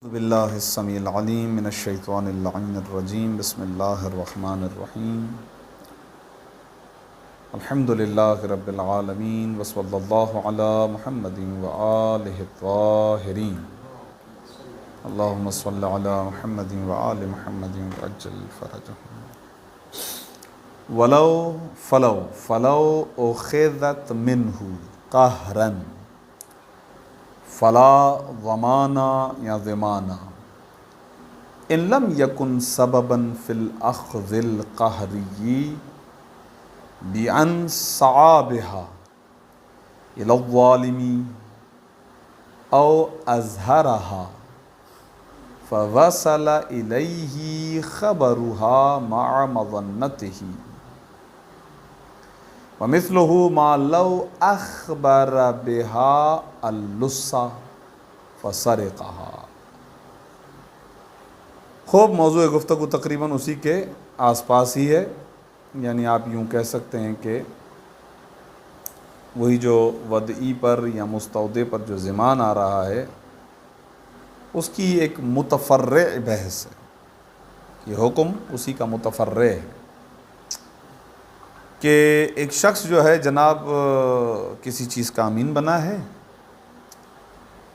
باللہ السمیع العلیم من الشیطان اللعین الرجیم بسم اللہ الرحمن الرحیم الحمدللہ رب العالمین وصلی اللہ علی محمد وآلہ الطاہرین اللہم صلی علی محمد وآل محمد وعجل فرجہم فلو اخذت منہ قہرا فلا ضمانہ یا ضمانہ ان لم یکن سببا فی الاخذ القہری بأن سعی بها الی الظالم او اظہرها فوصل الیہ خبرها مع مظنته ومثلہ ما لو اخبر بها اللص فسرقها۔ خوب موضوع گفتگو تقریباً اسی کے آس پاس ہی ہے، یعنی آپ یوں کہہ سکتے ہیں کہ وہی جو ودعی پر یا مستودع پر جو ضمان آ رہا ہے اس کی ایک متفرع بحث ہے، یہ حکم اسی کا متفرع ہے کہ ایک شخص جو ہے جناب کسی چیز کا امین بنا ہے،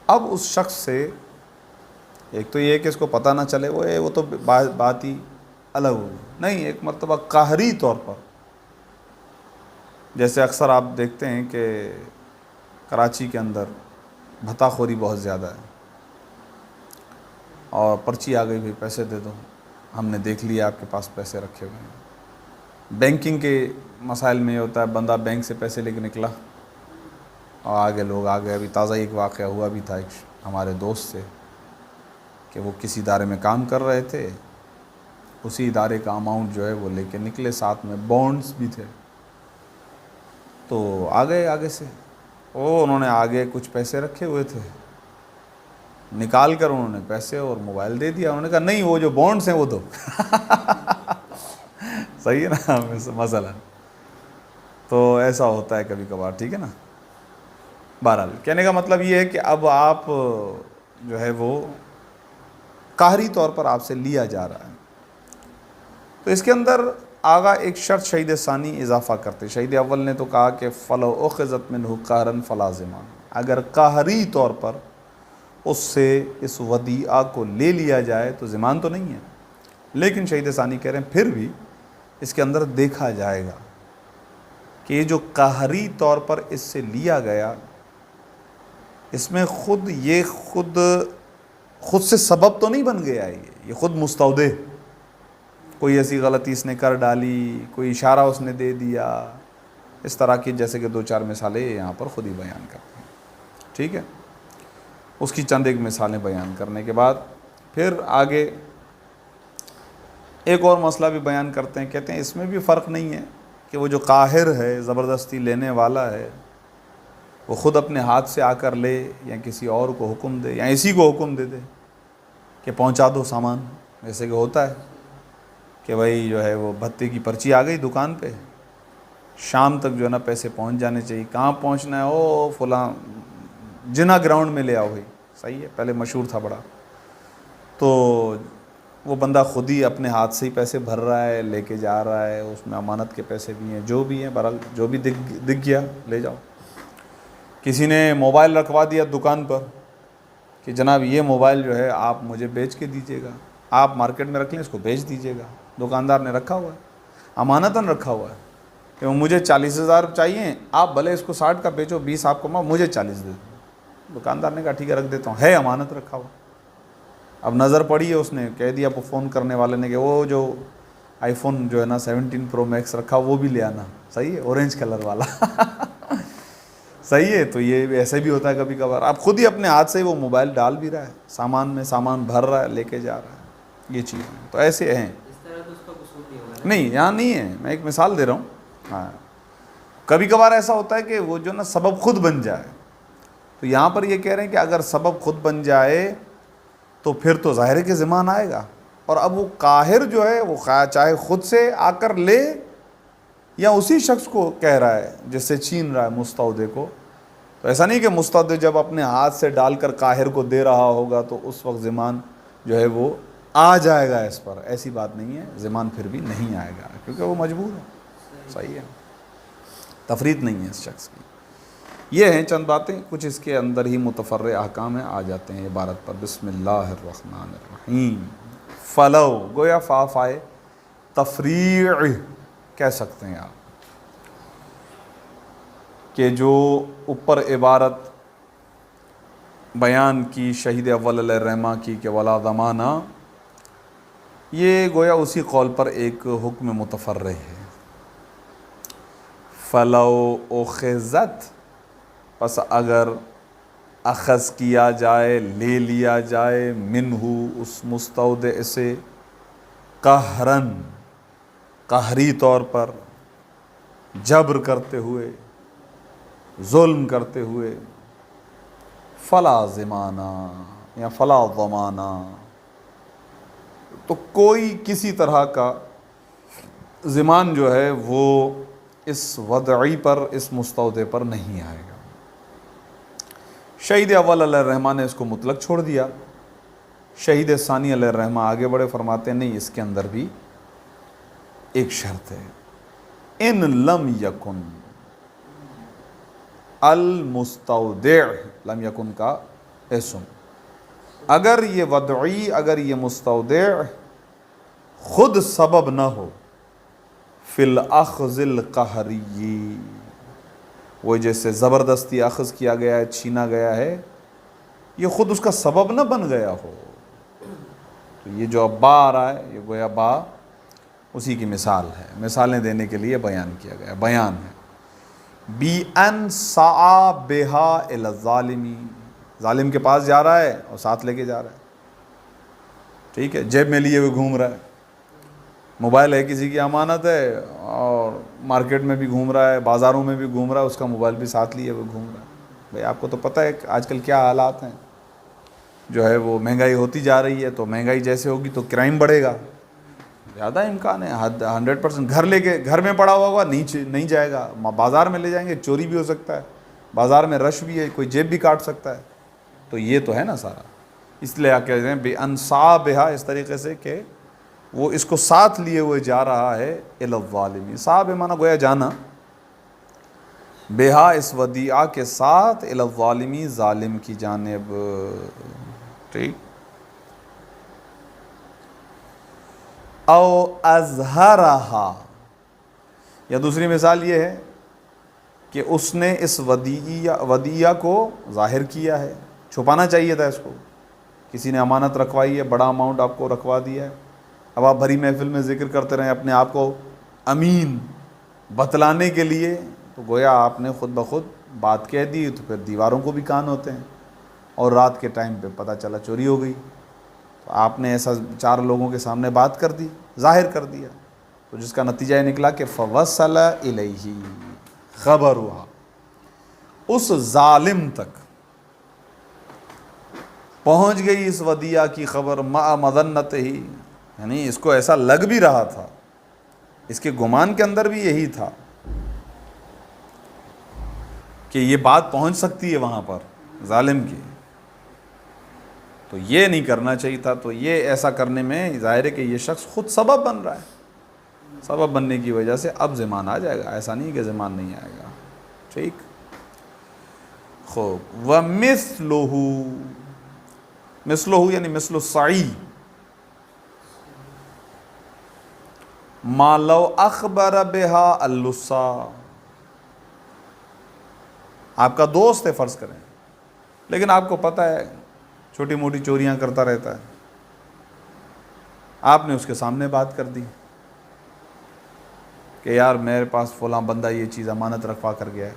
اب اس شخص سے ایک تو یہ ہے کہ اس کو پتہ نہ چلے، وہ تو بات ہی الگ ہوگی، نہیں ایک مرتبہ قہری طور پر، جیسے اکثر آپ دیکھتے ہیں کہ کراچی کے اندر بھتہ خوری بہت زیادہ ہے اور پرچی آ گئی، بھی پیسے دے دو، ہم نے دیکھ لیا آپ کے پاس پیسے رکھے ہوئے ہیں۔ بینکنگ کے مسائل میں یہ ہوتا ہے، بندہ بینک سے پیسے لے کے نکلا اور آگے لوگ آ گئے۔ ابھی تازہ ایک واقعہ ہوا بھی تھا ایک ہمارے دوست سے کہ وہ کسی ادارے میں کام کر رہے تھے، اسی ادارے کا اماؤنٹ جو ہے وہ لے کے نکلے، ساتھ میں بونڈز بھی تھے، تو آ گئے آگے سے، انہوں نے آگے کچھ پیسے رکھے ہوئے تھے، نکال کر انہوں نے پیسے اور موبائل دے دیا، انہوں نے کہا نہیں وہ جو بونڈز ہیں وہ دو۔ صحیح ہے نا مسئلہ؟ تو ایسا ہوتا ہے کبھی کبھار، ٹھیک ہے نا۔ بہرحال کہنے کا مطلب یہ ہے کہ اب آپ جو ہے وہ قہری طور پر آپ سے لیا جا رہا ہے، تو اس کے اندر آگا ایک شرط شہید ثانی اضافہ کرتے۔ شہید اول نے تو کہا کہ فلو اخذت منہ قہرا فلا ضمان، اگر قہری طور پر اس سے اس ودیعہ کو لے لیا جائے تو ضمان تو نہیں ہے، لیکن شہید ثانی کہہ رہے ہیں پھر بھی اس کے اندر دیکھا جائے گا کہ یہ جو قہری طور پر اس سے لیا گیا، اس میں خود سے سبب تو نہیں بن گیا ہے، یہ خود مستودع، کوئی ایسی غلطی اس نے کر ڈالی، کوئی اشارہ اس نے دے دیا، اس طرح کی جیسے کہ دو چار مثالیں یہاں پر خود ہی بیان کرتے ہیں، ٹھیک ہے۔ اس کی چند ایک مثالیں بیان کرنے کے بعد پھر آگے ایک اور مسئلہ بھی بیان کرتے ہیں، کہتے ہیں اس میں بھی فرق نہیں ہے کہ وہ جو قاہر ہے، زبردستی لینے والا ہے، وہ خود اپنے ہاتھ سے آ کر لے یا کسی اور کو حکم دے یا اسی کو حکم دے دے کہ پہنچا دو سامان، جیسے کہ ہوتا ہے کہ بھائی جو ہے وہ بھتے کی پرچی آ گئی دکان پہ، شام تک جو ہے نا پیسے پہنچ جانے چاہیے، کہاں پہنچنا ہے؟ فلاں جنا گراؤنڈ میں لے آؤ بھائی، صحیح ہے، پہلے مشہور تھا بڑا، تو وہ بندہ خود ہی اپنے ہاتھ سے ہی پیسے بھر رہا ہے، لے کے جا رہا ہے، اس میں امانت کے پیسے بھی ہیں، جو بھی ہیں، بہرحال جو بھی دکھ گیا لے جاؤ۔ کسی نے موبائل رکھوا دیا دکان پر کہ جناب یہ موبائل جو ہے آپ مجھے بیچ کے دیجیے گا، آپ مارکیٹ میں رکھ لیں، اس کو بیچ دیجیے گا، دکاندار نے رکھا ہوا ہے، امانتاً رکھا ہوا ہے کہ مجھے 40,000 چاہیے، آپ بھلے اس کو 60 کا بیچو، 20 آپ کو مجھے 40 دے دو۔ دکاندار نے کہا ٹھیک ہے رکھ دیتا ہوں، ہے امانت رکھا ہوا۔ اب نظر پڑی ہے، اس نے کہہ دیا فون کرنے والے نے کہ وہ جو آئی فون جو ہے نا 17 پرو میکس رکھا وہ بھی لے آنا، صحیح ہے، اورنج کلر والا۔ صحیح ہے، تو یہ ایسے بھی ہوتا ہے کبھی کبھار، آپ خود ہی اپنے ہاتھ سے وہ موبائل ڈال بھی رہا ہے، سامان میں سامان بھر رہا ہے، لے کے جا رہا ہے، یہ چیز ہے، تو ایسے ہیں۔ اس طرح تو اس کا قصور نہیں ہوگا، نہیں یہاں نہیں ہے، میں ایک مثال دے رہا ہوں۔ ہاں کبھی کبھار ایسا ہوتا ہے کہ وہ جو نا سبب خود بن جائے، تو یہاں پر یہ کہہ رہے ہیں کہ اگر سبب خود بن جائے تو پھر تو ظاہر ہے کہ ضمان آئے گا، اور اب وہ قاہر جو ہے وہ چاہے خود سے آ کر لے یا اسی شخص کو کہہ رہا ہے جس سے چھین رہا ہے مستودع کو تو ایسا نہیں کہ مستعد جب اپنے ہاتھ سے ڈال کر قاہر کو دے رہا ہوگا تو اس وقت ضمان جو ہے وہ آ جائے گا اس پر، ایسی بات نہیں ہے، ضمان پھر بھی نہیں آئے گا کیونکہ وہ مجبور ہے. صحیح ہے، تفریط نہیں ہے اس شخص کی. یہ ہیں چند باتیں، کچھ اس کے اندر ہی متفرع احکام ہیں. آ جاتے ہیں عبارت پر. بسم اللہ الرحمن الرحیم. فلو، گویا فائے تفریع کہہ سکتے ہیں آپ، کہ جو اوپر عبارت بیان کی شہید اول علیہ الرحمہ کی کہ ولا ضمانہ، یہ گویا اسی قول پر ایک حکم متفرع ہے. فلو اخذت، پس اگر اخذ کیا جائے، لے لیا جائے، منہ اس مستودع سے، قہرن قہری طور پر، جبر کرتے ہوئے، ظلم کرتے ہوئے، فلا ضمانہ یا فلا ضمانہ، تو کوئی کسی طرح کا ضمان جو ہے وہ اس وضعی پر، اس مستودع پر نہیں آئے گا. شہید اول علیہ الرحمہ نے اس کو مطلق چھوڑ دیا. شہید ثانی علیہ الرحمہ آگے بڑے، فرماتے ہیں نہیں، اس کے اندر بھی ایک شرط ہے. ان لم یکن المستودع، لم یکن کا اسم، اگر یہ وضعی، اگر یہ مستودع خود سبب نہ ہو فی الاخذ القہری، وہ جیسے زبردستی اخذ کیا گیا ہے، چھینا گیا ہے، یہ خود اس کا سبب نہ بن گیا ہو، تو یہ جو اب با آ رہا ہے، یہ گویا با اسی کی مثال ہے. مثالیں دینے کے لیے بیان کیا گیا، بیان ہے. بی ان سعی بہا الی الظالمی، ظالم کے پاس جا رہا ہے اور ساتھ لے کے جا رہا ہے، ٹھیک ہے، جیب میں لیے ہوئے گھوم رہا ہے. موبائل ہے کسی کی امانت ہے اور مارکیٹ میں بھی گھوم رہا ہے، بازاروں میں بھی گھوم رہا ہے، اس کا موبائل بھی ساتھ لیے ہوئے گھوم رہا ہے. بھئی آپ کو تو پتہ ہے کہ آج کل کیا حالات ہیں، جو ہے وہ مہنگائی ہوتی جا رہی ہے، تو مہنگائی جیسے ہوگی تو کرائم بڑھے گا، زیادہ امکان ہے 100%. گھر لے کے، گھر میں پڑا ہوا ہوگا نہیں جائے گا، بازار میں لے جائیں گے، چوری بھی ہو سکتا ہے، بازار میں رش بھی ہے، کوئی جیب بھی کاٹ سکتا ہے. تو یہ تو ہے نا سارا. اس لیے آپ کہتے ہیں بے انصابہا، اس طریقے سے کہ وہ اس کو ساتھ لیے ہوئے جا رہا ہے الی الظالمی. صاحب مانا گویا جانا، بہا اس ودیعہ کے ساتھ، الی الظالمی ظالم کی جانب. ٹھیک. او اظہرہا، یا دوسری مثال یہ ہے کہ اس نے اس ودیعہ کو ظاہر کیا ہے. چھپانا چاہیے تھا اس کو، کسی نے امانت رکھوائی ہے، بڑا اماؤنٹ آپ کو رکھوا دیا ہے، اب آپ بھری محفل میں ذکر کرتے رہیں اپنے آپ کو امین بتلانے کے لیے، تو گویا آپ نے خود بخود بات کہہ دی، تو پھر دیواروں کو بھی کان ہوتے ہیں. اور رات کے ٹائم پہ پتہ چلا چوری ہو گئی، تو آپ نے ایسا 4 لوگوں کے سامنے بات کر دی، ظاہر کر دیا، تو جس کا نتیجہ یہ نکلا کہ فوصل الیہ خبرها، اس ظالم تک پہنچ گئی اس ودیعہ کی خبر، مع مظنتہ، یعنی اس کو ایسا لگ بھی رہا تھا، اس کے گمان کے اندر بھی یہی تھا کہ یہ بات پہنچ سکتی ہے وہاں پر ظالم کی، تو یہ نہیں کرنا چاہیے تھا. تو یہ ایسا کرنے میں ظاہر ہے کہ یہ شخص خود سبب بن رہا ہے، سبب بننے کی وجہ سے اب ضمان آ جائے گا، ایسا نہیں کہ ضمان نہیں آئے گا. ٹھیک. خوب. وَمِثْلُهُ، مثلہ یعنی مثل السعی، ما لو اخبر بہا اللصا، آپ کا دوست ہے فرض کریں، لیکن آپ کو پتہ ہے چھوٹی موٹی چوریاں کرتا رہتا ہے، آپ نے اس کے سامنے بات کر دی کہ یار میرے پاس فلاں بندہ یہ چیز امانت رکھوا کر گیا ہے،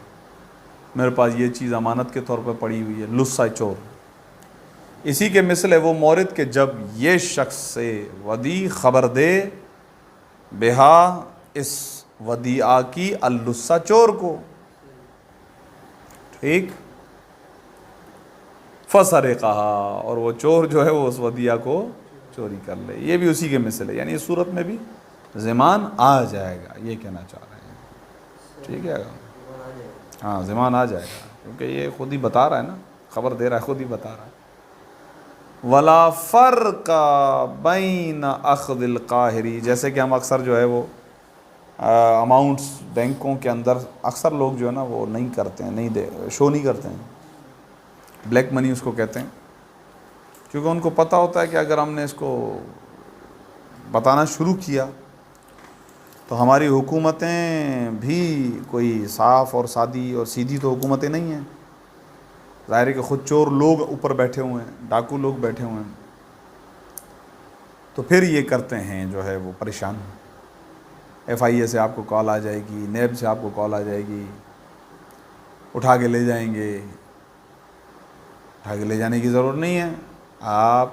میرے پاس یہ چیز امانت کے طور پر پڑی ہوئی ہے، لصا چور. اسی کے مثل ہے وہ مورد کہ جب یہ شخص سے ودیع خبر دے، بہا اس ودیعہ کی، اللصا چور کو. ٹھیک. فسرقہا، اور وہ چور جو ہے وہ اس ودیعہ کو چوری کر لے. یہ بھی اسی کے مثل ہے، یعنی اس صورت میں بھی ضمان آ جائے گا، یہ کہنا چاہ رہے ہیں. ٹھیک ہے، ہاں ضمان آ جائے گا. کیونکہ یہ خود ہی بتا رہا ہے نا، خبر دے رہا ہے، خود ہی بتا رہا ہے. ولا فرق بین اخذ القاہری، جیسے کہ ہم اکثر جو ہے وہ اماؤنٹس بینکوں کے اندر اکثر لوگ جو ہے نا وہ نہیں کرتے ہیں، نہیں شو نہیں کرتے ہیں، بلیک منی اس کو کہتے ہیں، کیونکہ ان کو پتہ ہوتا ہے کہ اگر ہم نے اس کو بتانا شروع کیا تو ہماری حکومتیں بھی کوئی صاف اور سادی اور سیدھی تو حکومتیں نہیں ہیں، ظاہر ہے کہ خود چور لوگ اوپر بیٹھے ہوئے ہیں، ڈاکو لوگ بیٹھے ہوئے ہیں، تو پھر یہ کرتے ہیں جو ہے وہ پریشان. ایف آئی اے سے آپ کو کال آ جائے گی، نیب سے آپ کو کال آ جائے گی، اٹھا کے لے جائیں گے. اٹھا کے لے جانے کی ضرورت نہیں ہے، آپ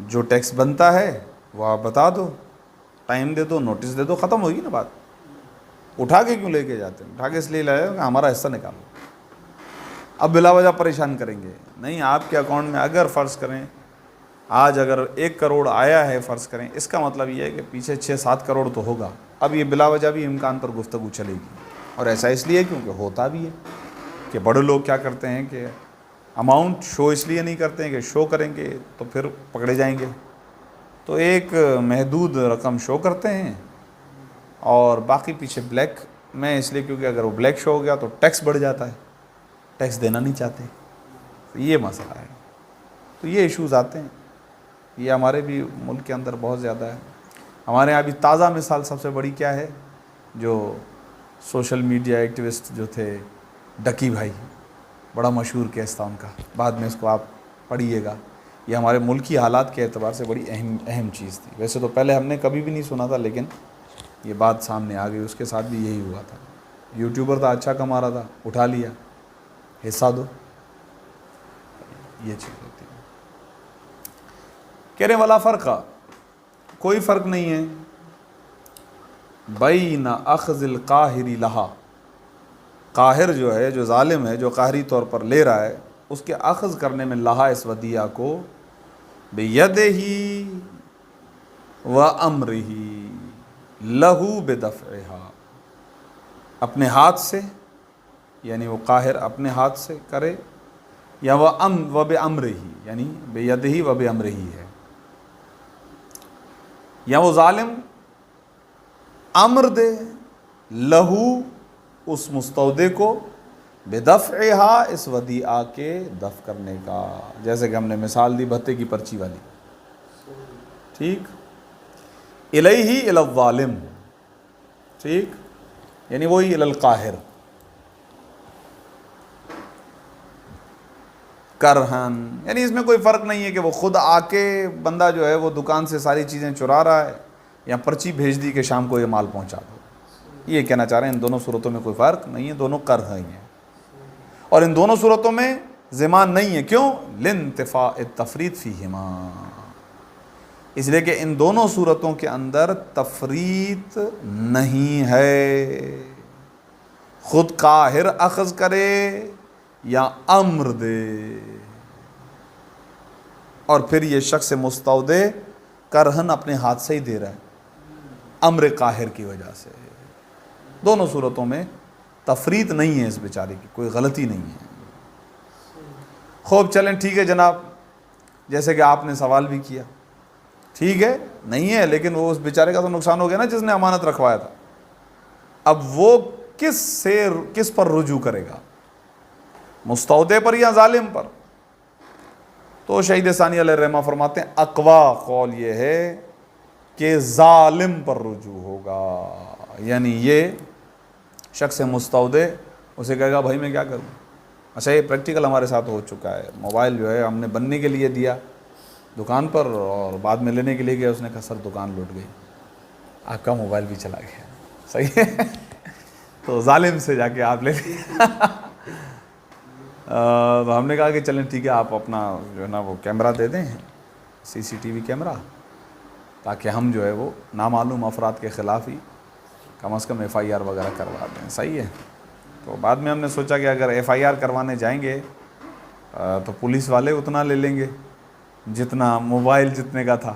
جو ٹیکس بنتا ہے وہ آپ بتا دو، ٹائم دے دو، نوٹس دے دو، ختم ہوگی نا بات. اٹھا کے کیوں لے کے جاتے ہیں؟ اٹھا کے اس لیے لائے کہ ہمارا حصہ نکالو. اب بلا وجہ پریشان کریں گے نہیں. آپ کے اکاؤنٹ میں اگر فرض کریں آج اگر 1 کروڑ آیا ہے فرض کریں، اس کا مطلب یہ ہے کہ پیچھے 6-7 کروڑ تو ہوگا. اب یہ بلا وجہ بھی امکان پر گفتگو چلے گی، اور ایسا اس لیے کیونکہ ہوتا بھی ہے کہ بڑے لوگ کیا کرتے ہیں کہ اماؤنٹ شو اس لیے نہیں کرتے ہیں کہ شو کریں گے تو پھر پکڑے جائیں گے، تو ایک محدود رقم شو کرتے ہیں اور باقی پیچھے بلیک میں، اس لیے کیونکہ اگر وہ بلیک شو ہو گیا تو ٹیکس بڑھ جاتا ہے، ٹیکس دینا نہیں چاہتے. یہ مسئلہ ہے. تو یہ ایشوز آتے ہیں، یہ ہمارے بھی ملک کے اندر بہت زیادہ ہے. ہمارے یہاں ابھی تازہ مثال سب سے بڑی کیا ہے، جو سوشل میڈیا ایکٹیوسٹ جو تھے ڈکی بھائی، بڑا مشہور کیس تھا ان کا، بعد میں اس کو آپ پڑھیے گا. یہ ہمارے ملکی حالات کے اعتبار سے بڑی اہم چیز تھی. ویسے تو پہلے ہم نے کبھی بھی نہیں سنا تھا، لیکن یہ بات سامنے آ گئی. اس کے ساتھ بھی یہی ہوا تھا. یوٹیوبر تھا، اچھا کما رہا تھا، اٹھا لیا، حصہ دو. یہ چیز ہوتی ہے. کہہ رہے ولا فرقہ، کوئی فرق نہیں ہے، بین اخذ القاہر لہا، قاہر جو ہے، جو ظالم ہے، جو قاہری طور پر لے رہا ہے، اس کے اخذ کرنے میں لہا، اس ودیعہ کو، بیدہ و امرہ لہو بدفعہا، اپنے ہاتھ سے، یعنی وہ قاہر اپنے ہاتھ سے کرے، یا و بامرہ، یعنی بیدہ و بامرہ ہے، یا وہ ظالم امر دے لہو، اس مستودع کو، بدفعہا، اس ودیعہ کے دفع کرنے کا. جیسے کہ ہم نے مثال دی بھتے کی پرچی والی، ٹھیک، الیہ الی الظالم، ٹھیک، یعنی وہی الی القاہر، کرہن، یعنی اس میں کوئی فرق نہیں ہے کہ وہ خود آ کے بندہ جو ہے وہ دکان سے ساری چیزیں چرا رہا ہے، یا پرچی بھیج دی کہ شام کو یہ مال پہنچا دو. یہ کہنا چاہ رہے ہیں ان دونوں صورتوں میں کوئی فرق نہیں ہے، دونوں کرہ ہی ہیں. اور ان دونوں صورتوں میں ضمان نہیں ہے. کیوں؟ لانتفاء التفریط فیہما، اس لیے کہ ان دونوں صورتوں کے اندر تفریط نہیں ہے. خود قاہر اخذ کرے یا امر دے، اور پھر یہ شخص مستودع کرہن اپنے ہاتھ سے ہی دے رہا ہے امر قاہر کی وجہ سے. دونوں صورتوں میں تفریط نہیں ہے اس بیچارے کی، کوئی غلطی نہیں ہے. خوب چلیں، ٹھیک ہے جناب، جیسے کہ آپ نے سوال بھی کیا، ٹھیک ہے نہیں ہے، لیکن وہ اس بیچارے کا تو نقصان ہو گیا نا جس نے امانت رکھوایا تھا. اب وہ کس پر رجوع کرے گا، مستودع پر یا ظالم پر؟ تو شہید ثانی علیہ الرحمہ فرماتے ہیں اقوا قول یہ ہے کہ ظالم پر رجوع ہوگا. یعنی یہ شخص مستودع اسے کہے گا بھائی میں کیا کروں. اچھا، یہ پریکٹیکل ہمارے ساتھ ہو چکا ہے. موبائل جو ہے ہم نے بننے کے لیے دیا دکان پر، اور بعد میں لینے کے لیے گیا، اس نے کہا سر دکان لوٹ گئی، آپ کا موبائل بھی چلا گیا. صحیح ہے، تو ظالم سے جا کے آپ لے لیں. تو ہم نے کہا کہ چلیں ٹھیک ہے، آپ اپنا جو ہے نا وہ کیمرہ دے دیں، CCTV کیمرہ، تاکہ ہم جو ہے وہ نامعلوم افراد کے خلاف ہی کم از کم FIR وغیرہ کروا دیں. صحیح ہے. تو بعد میں ہم نے سوچا کہ اگر FIR کروانے جائیں گے تو پولیس والے اتنا لے لیں گے جتنا موبائل جتنے کا تھا.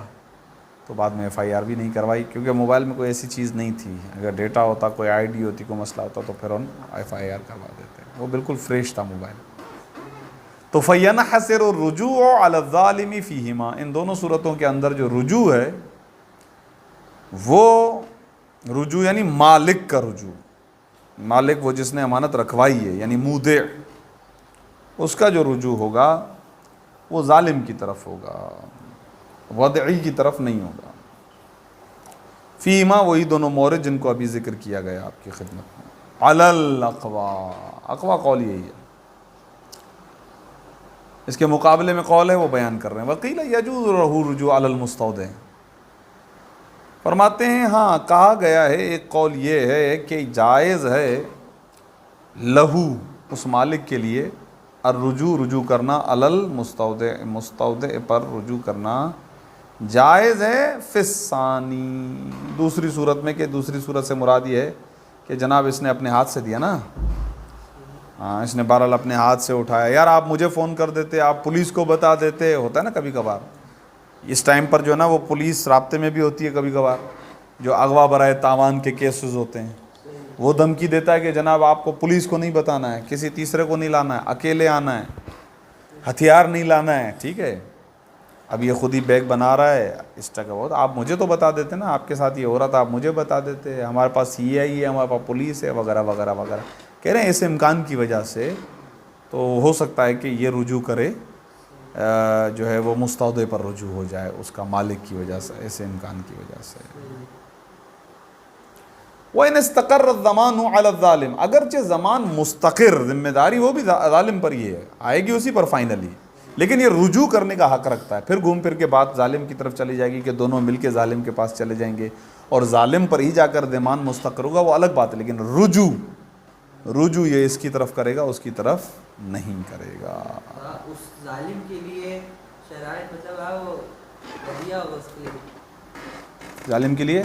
تو بعد میں ایف آئی آر بھی نہیں کروائی، کیونکہ موبائل میں کوئی ایسی چیز نہیں تھی، اگر ڈیٹا ہوتا، کوئی آئی ڈی ہوتی، کوئی مسئلہ ہوتا تو پھر ہم ایف آئی آر کروا دیتے، وہ بالکل فریش تھا موبائل۔ تو فَيَنْحَسِرُ الرُّجُوعُ عَلَى الظَّالِمِ فِيهِمَا، ان دونوں صورتوں کے اندر جو رجوع ہے وہ رجوع یعنی مالک کا رجوع، مالک وہ جس نے امانت رکھوائی ہے، یعنی مودع، اس کا جو رجوع ہوگا وہ ظالم کی طرف ہوگا، وضعی کی طرف نہیں ہوگا۔ فیما، وہی دونوں مورد جن کو ابھی ذکر کیا گیا آپ کی خدمت میں، علی الاقوا، اقوا قول یہی ہے، اس کے مقابلے میں قول ہے وہ بیان کر رہے ہیں۔ وقیل یجوز لہ رجوع علی المستودع، فرماتے ہیں ہاں کہا گیا ہے، ایک قول یہ ہے کہ جائز ہے لہو، اس مالک کے لیے، الرجوع، رجوع کرنا، علی المستودع، مستودع پر رجوع کرنا جائز ہے، فی الثانی، دوسری صورت میں، کہ دوسری صورت سے مراد یہ ہے کہ جناب اس نے اپنے ہاتھ سے دیا نا، ہاں اس نے بہرحال اپنے ہاتھ سے اٹھایا، یار آپ مجھے فون کر دیتے، آپ پولیس کو بتا دیتے، ہوتا ہے نا کبھی کبھار، اس ٹائم پر جو ہے نا وہ پولیس رابطے میں بھی ہوتی ہے کبھی کبھار، جو اغوا برائے تاوان کے کیسز ہوتے ہیں، وہ دھمکی دیتا ہے کہ جناب آپ کو پولیس کو نہیں بتانا ہے، کسی تیسرے کو نہیں لانا ہے، اکیلے آنا ہے، ہتھیار نہیں لانا ہے، ٹھیک ہے، اب یہ خود ہی بیگ بنا رہا ہے اس طرح کا، بہت آپ مجھے تو بتا دیتے نا، آپ کے ساتھ یہ ہو رہا تھا، آپ مجھے بتا دیتے، ہمارے پاس سی آئی ہے، ہمارے پاس پولیس ہے، وغیرہ وغیرہ وغیرہ، کہہ رہے ہیں اس امکان کی وجہ سے تو ہو سکتا ہے کہ یہ رجوع کرے، جو ہے وہ مستودع پر رجوع ہو جائے، اس کا مالک کی وجہ سے، ایسے امکان کی وجہ سے۔ وَإِنِ اسْتَقَرَّ الضَّمَانُ عَلَى الظَّالِمِ، اگرچہ زمان مستقر، ذمہ داری وہ بھی ظالم پر ہی ہے، آئے گی اسی پر فائنلی، لیکن یہ رجوع کرنے کا حق رکھتا ہے، پھر گھوم پھر کے بات ظالم کی طرف چلی جائے گی کہ دونوں مل کے ظالم کے پاس چلے جائیں گے، اور ظالم پر ہی جا کر ضمان مستقر ہوگا، وہ الگ بات ہے، لیکن رجوع یہ اس کی طرف کرے گا، اس کی طرف نہیں کرے گا۔ اس ظالم کے لیے شرائط مطلب وہ ودیعہ ہوگا اس کے لیے، ظالم کے لیے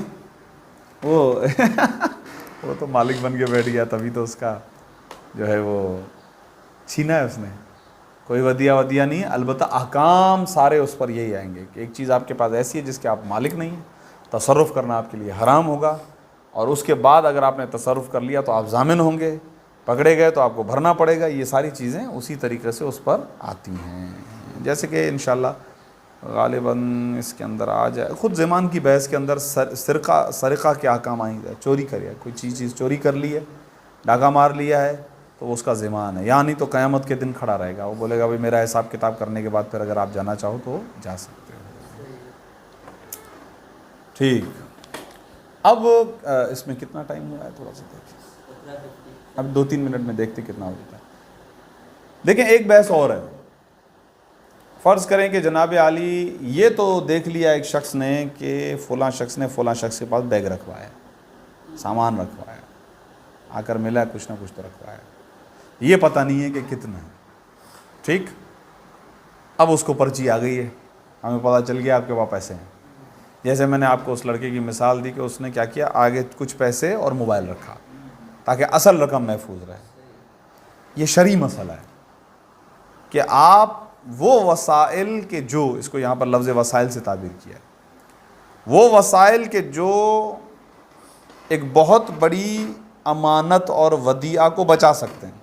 وہ تو مالک بن کے بیٹھ گیا، تبھی تو اس کا جو ہے وہ چھینا ہے اس نے، کوئی ودیعہ نہیں، البتہ احکام سارے اس پر یہی آئیں گے کہ ایک چیز آپ کے پاس ایسی ہے جس کے آپ مالک نہیں ہیں، تصرف کرنا آپ کے لیے حرام ہوگا، اور اس کے بعد اگر آپ نے تصرف کر لیا تو آپ ضامن ہوں گے، پکڑے گئے تو آپ کو بھرنا پڑے گا، یہ ساری چیزیں اسی طریقے سے اس پر آتی ہیں، جیسے کہ انشاءاللہ غالباً اس کے اندر آ جائے، خود ضمان کی بحث کے اندر سرقہ کے احکام آئیں گے، چوری کریا، کوئی چیز چوری کر لی ہے، ڈاکہ مار لیا ہے تو اس کا ضمان ہے، یعنی تو قیامت کے دن کھڑا رہے گا، وہ بولے گا بھائی میرا حساب کتاب کرنے کے بعد پھر اگر آپ جانا چاہو تو جا سکتے ہو۔ ٹھیک، اب اس میں کتنا ٹائم ہوا ہے، تھوڑا سا دیکھیں، اب 2-3 منٹ میں دیکھتے کتنا ہوتا ہے۔ دیکھیں ایک بحث اور ہے، فرض کریں کہ جناب عالی یہ تو دیکھ لیا ایک شخص نے کہ فلاں شخص نے فلاں شخص کے پاس بیگ رکھوایا، سامان رکھوایا، آ کر ملا کچھ نہ کچھ تو رکھوایا، یہ پتہ نہیں ہے کہ کتنا ہے، ٹھیک، اب اس کو پرچی آ گئی ہے، ہمیں پتہ چل گیا آپ کے پاس پیسے ہیں، جیسے میں نے آپ کو اس لڑکے کی مثال دی کہ اس نے کیا کیا، آگے کچھ پیسے اور موبائل رکھا تاکہ اصل رقم محفوظ رہے۔ یہ شرعی مسئلہ ہے کہ آپ وہ وسائل کے جو، اس کو یہاں پر لفظ وسائل سے تعبیر کیا ہے، وہ وسائل کے جو ایک بہت بڑی امانت اور ودیعہ کو بچا سکتے ہیں۔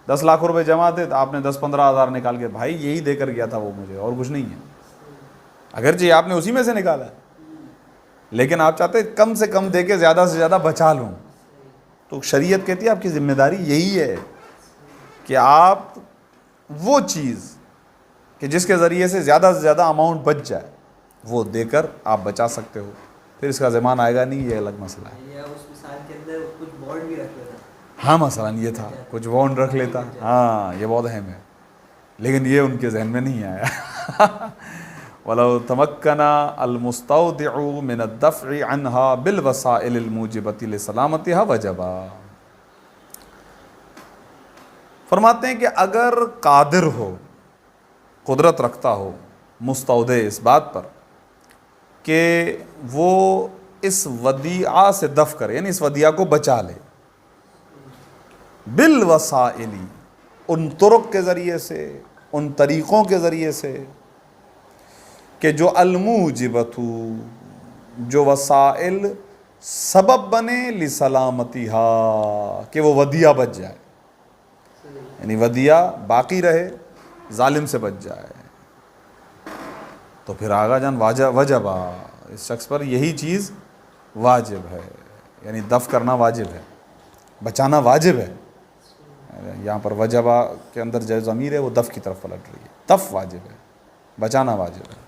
10 لاکھ روپے جمع تھے تو آپ نے 10-15 ہزار نکال کے، بھائی یہی دے کر گیا تھا وہ مجھے، اور کچھ نہیں ہے، اگرچہ آپ نے اسی میں سے نکالا ہے، لیکن آپ چاہتے ہیں کم سے کم دے کے زیادہ سے زیادہ بچا لوں، تو شریعت کہتی ہے آپ کی ذمہ داری یہی ہے کہ آپ وہ چیز کہ جس کے ذریعے سے زیادہ اماؤنٹ بچ جائے وہ دے کر آپ بچا سکتے ہو، پھر اس کا ضمان آئے گا نہیں، یہ الگ مسئلہ ہے۔ یا اس مثال کے اندر کچھ بانڈ بھی رکھ لیتا، ہاں مثلا یہ تھا، کچھ بانڈ رکھ لیتا، ہاں یہ بہت اہم ہے، لیکن یہ ان کے ذہن میں نہیں آیا۔ وَلَوْ تَمَكَّنَ الْمُسْتَوْدِعُ مِنَ الدَّفْعِ عَنْهَا بِالْوَسَائِلِ الْمُوجِبَةِ لِسَلَامَتِهَا وَجَبَا، فرماتے ہیں کہ اگر قادر ہو، قدرت رکھتا ہو مستودع اس بات پر کہ وہ اس ودیعہ سے دفع کرے، یعنی اس ودیعہ کو بچا لے، بالوسائل، ان طرق کے ذریعے سے، ان طریقوں کے ذریعے سے، کہ جو الموجبۃ جو وسائل سبب بنے لسلامتیہا کہ وہ ودیہ بچ جائے، یعنی ودیہ باقی رہے، ظالم سے بچ جائے. تو پھر آغا جان وجبہ، اس شخص پر یہی چیز واجب ہے، یعنی دف کرنا واجب ہے، بچانا واجب ہے. یہاں پر وجبہ کے اندر جو ضمیر ہے وہ دف کی طرف پلٹ رہی ہے. دف واجب ہے، بچانا واجب ہے.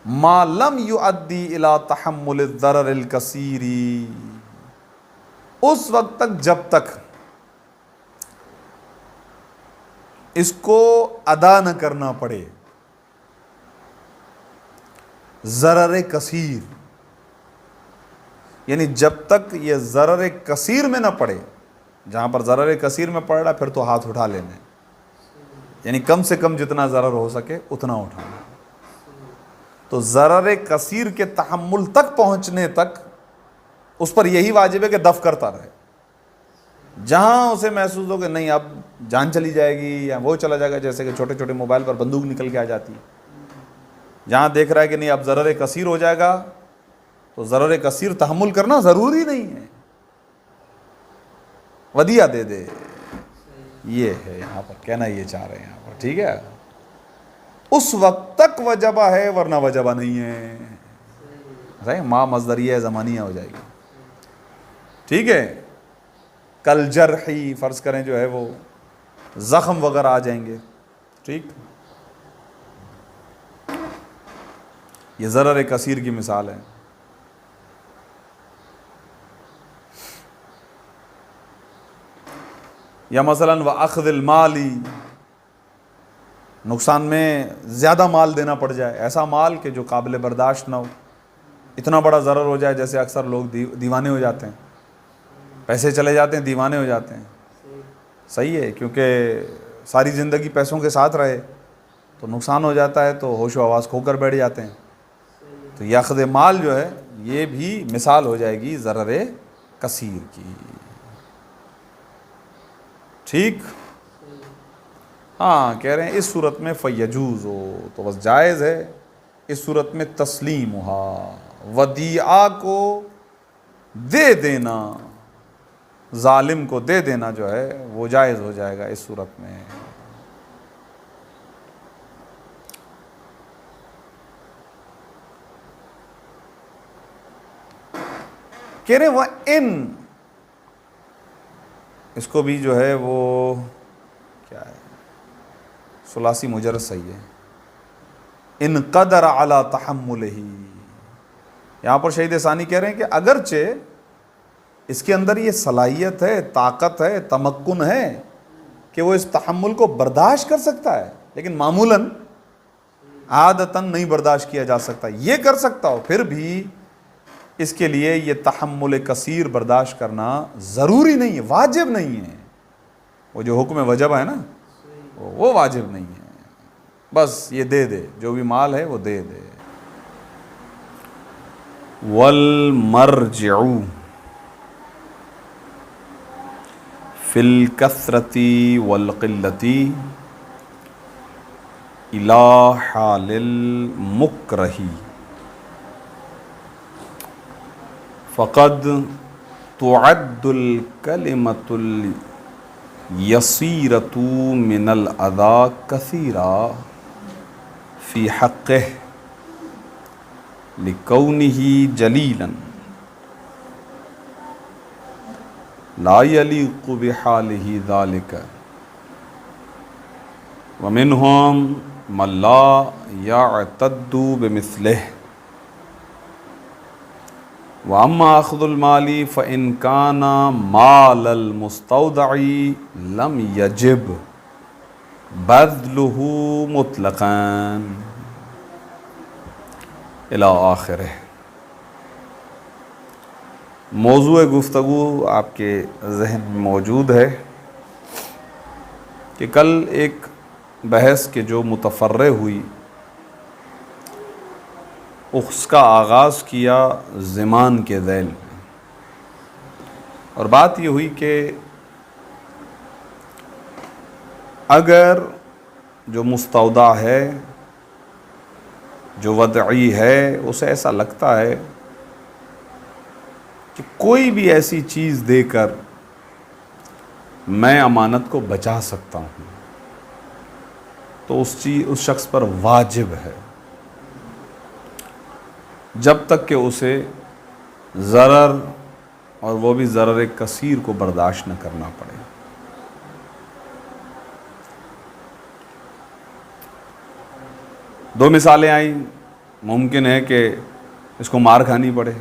ما لم یؤدی الی تحمل الضرر الکثیر، اس وقت تک جب تک اس کو ادا نہ کرنا پڑے ضرر کثیر، یعنی جب تک یہ ضرر کثیر میں نہ پڑے. جہاں پر ضرر کثیر میں پڑ رہا پھر تو ہاتھ اٹھا لینے، یعنی کم سے کم جتنا ضرر ہو سکے اتنا اٹھانا. تو ضرر کثیر کے تحمل تک پہنچنے تک اس پر یہی واجب ہے کہ دف کرتا رہے. جہاں اسے محسوس ہو کہ نہیں اب جان چلی جائے گی یا وہ چلا جائے گا، جیسے کہ چھوٹے چھوٹے موبائل پر بندوق نکل کے آ جاتی ہے، جہاں دیکھ رہا ہے کہ نہیں اب ضرر کثیر ہو جائے گا تو ضرر کثیر تحمل کرنا ضروری نہیں ہے، ودیہ دے دے. یہ ہے یہاں پر کہنا، یہ چاہ رہے ہیں یہاں پر. ٹھیک ہے، اس وقت تک وجبہ ہے ورنہ وجبہ نہیں ہے. صحیح، ماں مصدریہ زمانیہ ہو جائے گی. ٹھیک ہے، کل جرحی فرض کریں جو ہے وہ زخم وغیرہ آ جائیں گے. ٹھیک، یہ ضرر کثیر کی مثال ہے. یا مثلا وَأَخْذِ الْمَالِ، نقصان میں زیادہ مال دینا پڑ جائے، ایسا مال کہ جو قابل برداشت نہ ہو، اتنا بڑا ضرر ہو جائے جیسے اکثر لوگ دیوانے ہو جاتے ہیں، پیسے چلے جاتے ہیں دیوانے ہو جاتے ہیں. صحیح ہے، کیونکہ ساری زندگی پیسوں کے ساتھ رہے تو نقصان ہو جاتا ہے تو ہوش و حواس کھو کر بیٹھ جاتے ہیں. تو یہ اخذ مال جو ہے یہ بھی مثال ہو جائے گی ضرر کثیر کی. ٹھیک، ہاں کہہ رہے ہیں اس صورت میں فیجوز ہو تو بس جائز ہے. اس صورت میں تسلیم ہوا، ودیعہ کو دے دینا، ظالم کو دے دینا جو ہے وہ جائز ہو جائے گا اس صورت میں. کہہ رہے وہ ان، اس کو بھی جو ہے وہ کیا ہے ثلاثی مجرد صحیح ہے. ان قدر علی تحملہ، یہاں پر شہید ثانی کہہ رہے ہیں کہ اگرچہ اس کے اندر یہ صلاحیت ہے، طاقت ہے، تمکن ہے کہ وہ اس تحمل کو برداشت کر سکتا ہے، لیکن معمولاً عادتاً نہیں برداشت کیا جا سکتا. یہ کر سکتا ہو پھر بھی اس کے لیے یہ تحمل کثیر برداشت کرنا ضروری نہیں ہے، واجب نہیں ہے. وہ جو حکم وجب ہے نا وہ واجب نہیں ہے، بس یہ دے دے، جو بھی مال ہے وہ دے دے. والمرجع فی الکثرۃ والقلۃ الی حال المکرہ فقد تعد الکلمۃ الیسیرۃ من الاذی کثیرا فی حقہ لکونہ جلیلا لا یلیق بحالہ ذلک ومنہم من لا یعتد بمثلہ وَأَمَّا أَخْذُ الْمَالِ فَإِنْ كَانَ مَالَ الْمُسْتَوْدَعِ لَمْ يَجِبْ بَذْلُهُ مُطْلَقًا الی آخرہ. موضوع گفتگو آپ کے ذہن میں موجود ہے کہ کل ایک بحث کے جو متفرع ہوئی اس کا آغاز کیا زمان کے ذیل میں، اور بات یہ ہوئی کہ اگر جو مستودع ہے، جو وضعی ہے، اسے ایسا لگتا ہے کہ کوئی بھی ایسی چیز دے کر میں امانت کو بچا سکتا ہوں، تو اس شخص پر واجب ہے جب تک کہ اسے ضرر، اور وہ بھی ضرر کثیر کو برداشت نہ کرنا پڑے۔ دو مثالیں آئیں، ممکن ہے کہ اس کو مار کھانی پڑے،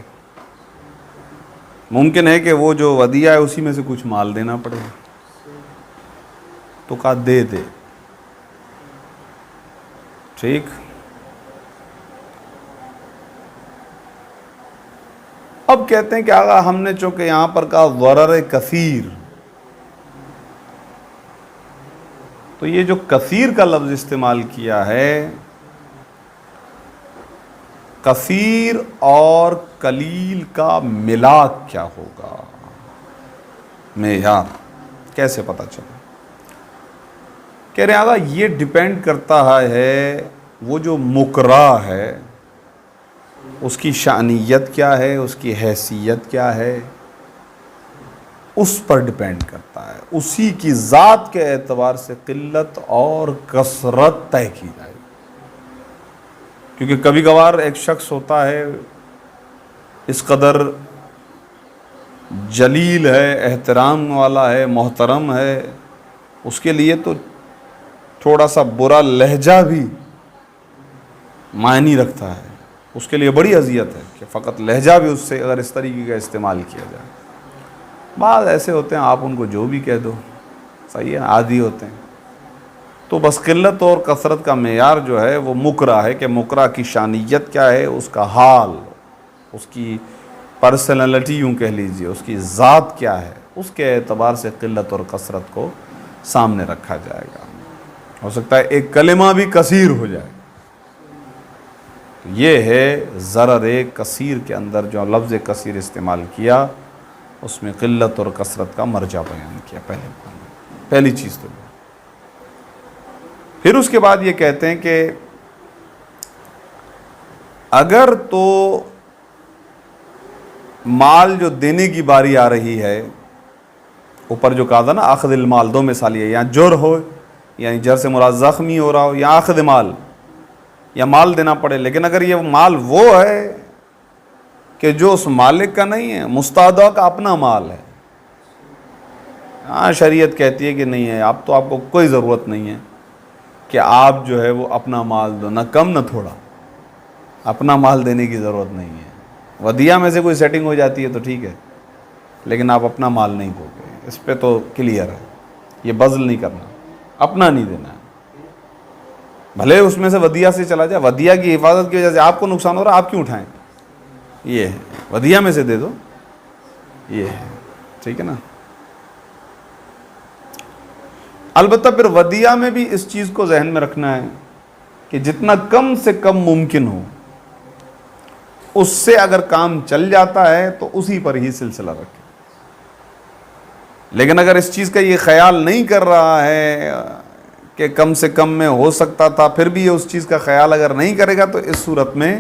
ممکن ہے کہ وہ جو ودیعہ ہے اسی میں سے کچھ مال دینا پڑے، تو کہا دے دے، ٹھیک۔ اب کہتے ہیں کہ آقا ہم نے چونکہ یہاں پر کہا ضرر کثیر، تو یہ جو کثیر کا لفظ استعمال کیا ہے، کثیر اور قلیل کا ملاک کیا ہوگا، معیار کیسے پتہ چلا؟ کہہ رہے ہیں آقا یہ ڈیپینڈ کرتا ہے وہ جو مکرہ ہے اس کی شأنیت کیا ہے، اس کی حیثیت کیا ہے، اس پر ڈیپینڈ کرتا ہے، اسی کی ذات کے اعتبار سے قلت اور کثرت طے کی جائے۔ کیونکہ کبھی کبھار ایک شخص ہوتا ہے اس قدر جلیل ہے، احترام والا ہے، محترم ہے، اس کے لیے تو تھوڑا سا برا لہجہ بھی معنی رکھتا ہے، اس کے لیے بڑی اذیت ہے کہ فقط لہجہ بھی اس سے اگر اس طریقے کا استعمال کیا جائے۔ بعض ایسے ہوتے ہیں آپ ان کو جو بھی کہہ دو، صحیح ہے، عادی ہوتے ہیں۔ تو بس قلت اور کثرت کا معیار جو ہے وہ مکرہ ہے، کہ مکرہ کی شانیت کیا ہے، اس کا حال، اس کی پرسنالٹی یوں کہہ لیجئے، اس کی ذات کیا ہے، اس کے اعتبار سے قلت اور کثرت کو سامنے رکھا جائے گا۔ ہو سکتا ہے ایک کلمہ بھی کثیر ہو جائے۔ یہ ہے ضرر کثیر کے اندر جو لفظ کثیر استعمال کیا، اس میں قلت اور کثرت کا مرجع بیان کیا، پہلی چیز تو۔ پھر اس کے بعد یہ کہتے ہیں کہ اگر تو مال جو دینے کی باری آ رہی ہے، اوپر جو کہا تھا نا اخذ المال، دو مثال یہ، یا جر ہو، یعنی جر سے مراد زخمی ہو رہا ہو، یا اخذ مال، یا مال دینا پڑے، لیکن اگر یہ مال وہ ہے کہ جو اس مالک کا نہیں ہے، مستودع کا اپنا مال ہے، ہاں شریعت کہتی ہے کہ نہیں ہے، اب تو آپ کو کوئی ضرورت نہیں ہے کہ آپ جو ہے وہ اپنا مال دو، نہ کم نہ تھوڑا، اپنا مال دینے کی ضرورت نہیں ہے۔ ودیعہ میں سے کوئی سیٹنگ ہو جاتی ہے تو ٹھیک ہے، لیکن آپ اپنا مال نہیں دو گے، اس پہ تو کلیئر ہے، یہ بذل نہیں کرنا، اپنا نہیں دینا ہے، بھلے اس میں سے ودیعہ سے چلا جائے، ودیعہ کی حفاظت کی وجہ سے آپ کو نقصان ہو رہا ہے، آپ کیوں اٹھائیں؟ یہ ہے، ودیعہ میں سے دے دو، یہ ہے، ٹھیک ہے نا۔ البتہ پھر ودیعہ میں بھی اس چیز کو ذہن میں رکھنا ہے کہ جتنا کم سے کم ممکن ہو، اس سے اگر کام چل جاتا ہے تو اسی پر ہی سلسلہ رکھیں۔ لیکن اگر اس چیز کا یہ خیال نہیں کر رہا ہے کہ کم سے کم میں ہو سکتا تھا، پھر بھی یہ اس چیز کا خیال اگر نہیں کرے گا، تو اس صورت میں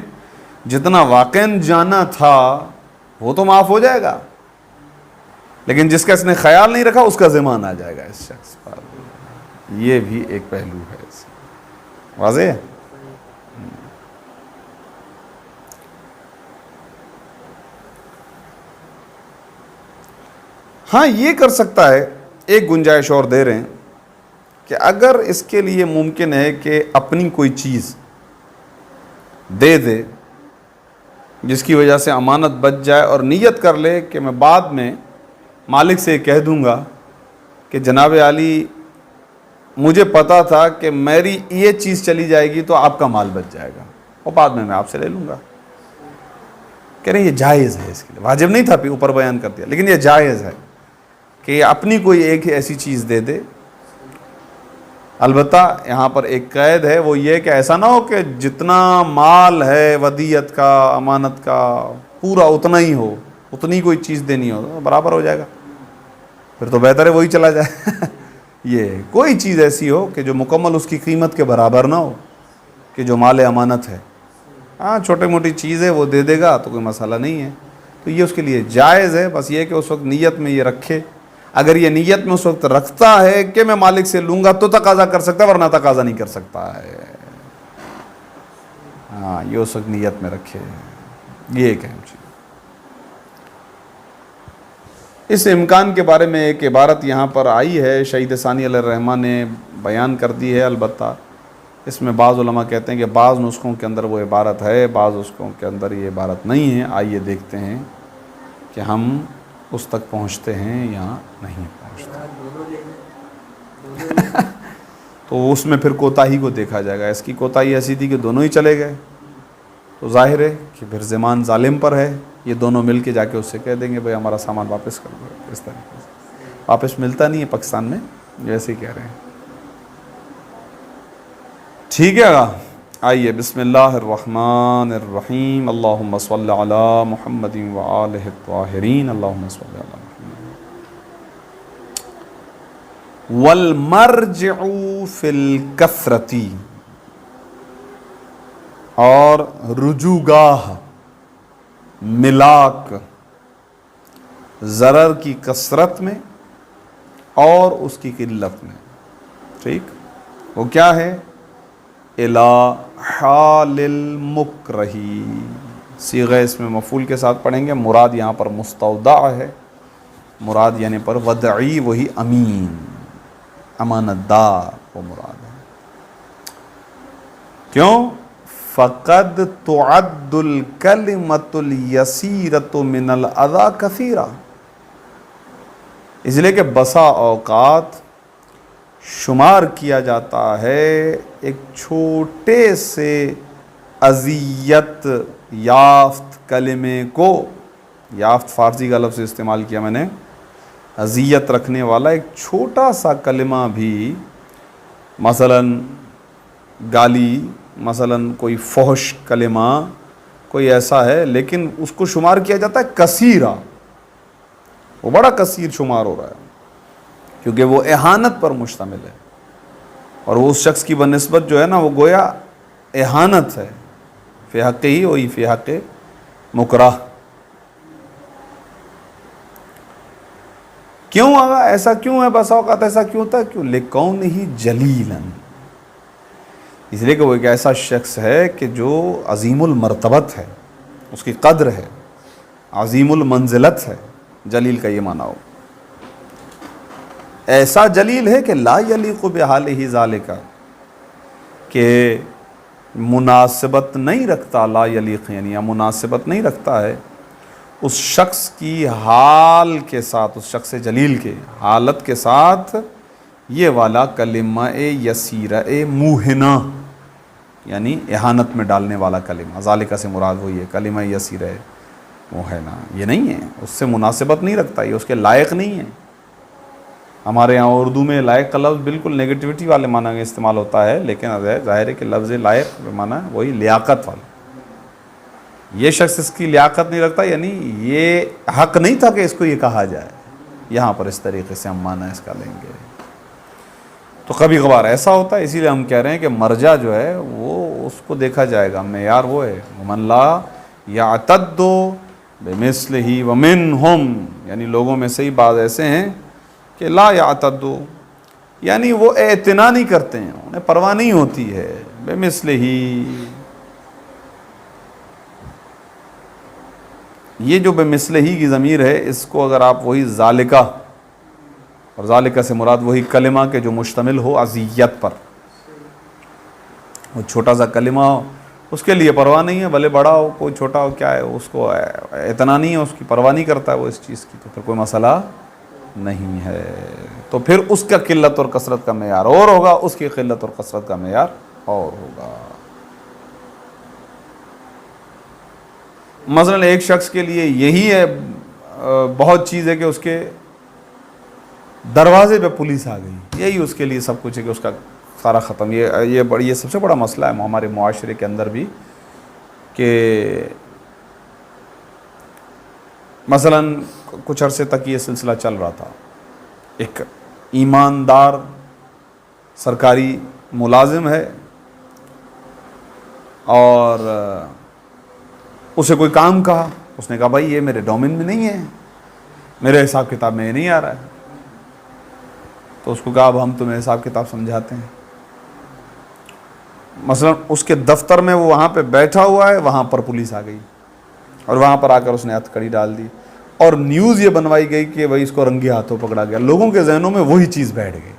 جتنا واقعاً جانا تھا وہ تو معاف ہو جائے گا، لیکن جس کا اس نے خیال نہیں رکھا اس کا ذمہ آ جائے گا اس شخص پر۔ یہ بھی ایک پہلو ہے اس میں، واضح ہے؟ ہاں یہ کر سکتا ہے، ایک گنجائش اور دے رہے ہیں کہ اگر اس کے لیے ممکن ہے کہ اپنی کوئی چیز دے دے جس کی وجہ سے امانت بچ جائے، اور نیت کر لے کہ میں بعد میں مالک سے کہہ دوں گا کہ جناب عالی مجھے پتا تھا کہ میری یہ چیز چلی جائے گی تو آپ کا مال بچ جائے گا، اور بعد میں آپ سے لے لوں گا۔ کہہ رہے ہیں یہ جائز ہے، اس کے لیے واجب نہیں تھا، اوپر بیان کر دیا، لیکن یہ جائز ہے کہ اپنی کوئی ایک ایسی چیز دے دے۔ البتہ یہاں پر ایک قید ہے، وہ یہ کہ ایسا نہ ہو کہ جتنا مال ہے ودیعت کا، امانت کا، پورا اتنا ہی ہو، اتنی کوئی چیز دینی ہو، برابر ہو جائے گا، پھر تو بہتر ہے وہی چلا جائے۔ یہ کوئی چیز ایسی ہو کہ جو مکمل اس کی قیمت کے برابر نہ ہو، کہ جو مال امانت ہے. ہاں چھوٹی موٹی چیز ہے وہ دے دے گا تو کوئی مسئلہ نہیں ہے، تو یہ اس کے لیے جائز ہے. بس یہ کہ اس وقت نیت میں یہ رکھے. اگر یہ نیت میں اس وقت رکھتا ہے کہ میں مالک سے لوں گا تو تقاضا کر سکتا ہے، ورنہ تقاضا نہیں کر سکتا ہے. ہاں یہ اس وقت نیت میں رکھے. یہ ایک اہم چیز. اس امکان کے بارے میں ایک عبارت یہاں پر آئی ہے، شہید ثانی علیہ الرحمہ نے بیان کر دی ہے. البتہ اس میں بعض علماء کہتے ہیں کہ بعض نسخوں کے اندر وہ عبارت ہے، بعض نسخوں کے اندر یہ عبارت نہیں ہے. آئیے دیکھتے ہیں کہ ہم اس تک پہنچتے ہیں یا نہیں پہنچتے. تو اس میں پھر کوتاہی کو دیکھا جائے گا. اس کی کوتاہی ایسی تھی کہ دونوں ہی چلے گئے، تو ظاہر ہے کہ پھر ضمان ظالم پر ہے. یہ دونوں مل کے جا کے اس سے کہہ دیں گے بھائی ہمارا سامان واپس کر دو. اس طریقے سے واپس ملتا نہیں ہے پاکستان میں، جیسے ہی کہہ رہے ہیں. ٹھیک ہے گا. آئیے بسم اللہ الرحمن الرحیم. اللہم صلی علی محمد وآلہ الطاہرین. اللہم صلی علی محمد. والمرجع فی الکثرۃ، اور رجوگاہ، ملاک، ضرر کی کثرت میں اور اس کی قلت میں. ٹھیک، وہ کیا ہے؟ الی حال المکرہ. صیغہ اس میں مفعول کے ساتھ پڑھیں گے. مراد یہاں پر مستودع ہے. مراد یعنی پر ودعی، وہی امین، امانت دار وہ مراد ہے. کیوں؟ فقد تعد الکلمۃ الیسیرۃ من الاذی کثیرا. اس لیے کہ بسا اوقات شمار کیا جاتا ہے ایک چھوٹے سے اذیت یافت کلمے کو. یافت فارسی کا لفظ استعمال کیا میں نے. اذیت رکھنے والا ایک چھوٹا سا کلمہ بھی، مثلا گالی، مثلا کوئی فحش کلمہ، کوئی ایسا ہے، لیکن اس کو شمار کیا جاتا ہے کثیرہ. وہ بڑا کثیر شمار ہو رہا ہے کیونکہ وہ اہانت پر مشتمل ہے، اور وہ اس شخص کی بنسبت جو ہے نا وہ گویا اہانت ہے. فی حق ہی وہی فی حق مکرہ. کیوں آگا ایسا کیوں ہے؟ بسا اوقات ایسا کیوں ہوتا ہے؟ کیوں؟ لکونہ جلیلا، اس لیے کہ وہ ایک ایسا شخص ہے کہ جو عظیم المرتبت ہے، اس کی قدر ہے، عظیم المنزلت ہے. جلیل کا یہ معنی ہو. ایسا جلیل ہے کہ لا یلیق بحالہ ذالک، کہ مناسبت نہیں رکھتا. لا یلیق یعنی یا مناسبت نہیں رکھتا ہے اس شخص کی حال کے ساتھ، اس شخص جلیل کے حالت کے ساتھ یہ والا کلمہ یسیرہ موہنہ، یعنی اہانت میں ڈالنے والا کلمہ. ذالکہ سے مراد وہی ہے کلمہ یسیرہ موہنہ. یہ نہیں ہے، اس سے مناسبت نہیں رکھتا، یہ اس کے لائق نہیں ہے. ہمارے یہاں اردو میں لائق کا لفظ بالکل نیگیٹیوٹی والے معنی میں استعمال ہوتا ہے، لیکن ظاہر ہے کہ لفظ لائق معنی وہی لیاقت والا. یہ شخص اس کی لیاقت نہیں رکھتا، یعنی یہ حق نہیں تھا کہ اس کو یہ کہا جائے. یہاں پر اس طریقے سے ہم معنی اس کا لیں گے. تو کبھی کبھار ایسا ہوتا ہے، اسی لیے ہم کہہ رہے ہیں کہ مرجع جو ہے وہ اس کو دیکھا جائے گا. معیار وہ ہے من لا یعتد بمثلہ ومنہم، یعنی لوگوں میں سے ہی بعض ایسے ہیں کہ لا یعتد، یعنی وہ اعتنا نہیں کرتے ہیں، انہیں پرواہ نہیں ہوتی ہے. بمثلہ، یہ جو بمثلہ کی ضمیر ہے اس کو اگر آپ وہی ذالکہ، اور ذالکہ سے مراد وہی کلمہ کہ جو مشتمل ہو اذیت پر، وہ چھوٹا سا کلمہ ہو اس کے لیے پرواہ نہیں ہے، بھلے بڑا ہو کوئی چھوٹا ہو، کیا ہے اس کو اتنا نہیں ہے، اس کی پرواہ نہیں کرتا ہے وہ اس چیز کی، تو پھر کوئی مسئلہ نہیں ہے. تو پھر اس کا قلت اور کثرت کا معیار اور ہوگا، اس کی قلت اور کثرت کا معیار اور ہوگا. مثلا ایک شخص کے لیے یہی ہے بہت چیز ہے کہ اس کے دروازے پہ پولیس آ گئی، یہی اس کے لیے سب کچھ ہے کہ اس کا سارا ختم. یہ سب سے بڑا مسئلہ ہے ہمارے معاشرے کے اندر بھی، کہ مثلا کچھ عرصے تک یہ سلسلہ چل رہا تھا. ایک ایماندار سرکاری ملازم ہے اور اسے کوئی کام کہا، اس نے کہا بھائی یہ میرے ڈومین میں نہیں ہے، میرے حساب کتاب میں یہ نہیں آ رہا ہے، تو اس کو کہا اب ہم تمہیں حساب کتاب سمجھاتے ہیں۔ مثلا اس کے دفتر میں وہ وہاں پہ بیٹھا ہوا ہے، وہاں پر پولیس آ گئی اور وہاں پر آ کر اس نے ہتھکڑی ڈال دی، اور نیوز یہ بنوائی گئی کہ بھائی اس کو رنگے ہاتھوں پکڑا گیا، لوگوں کے ذہنوں میں وہی چیز بیٹھ گئی۔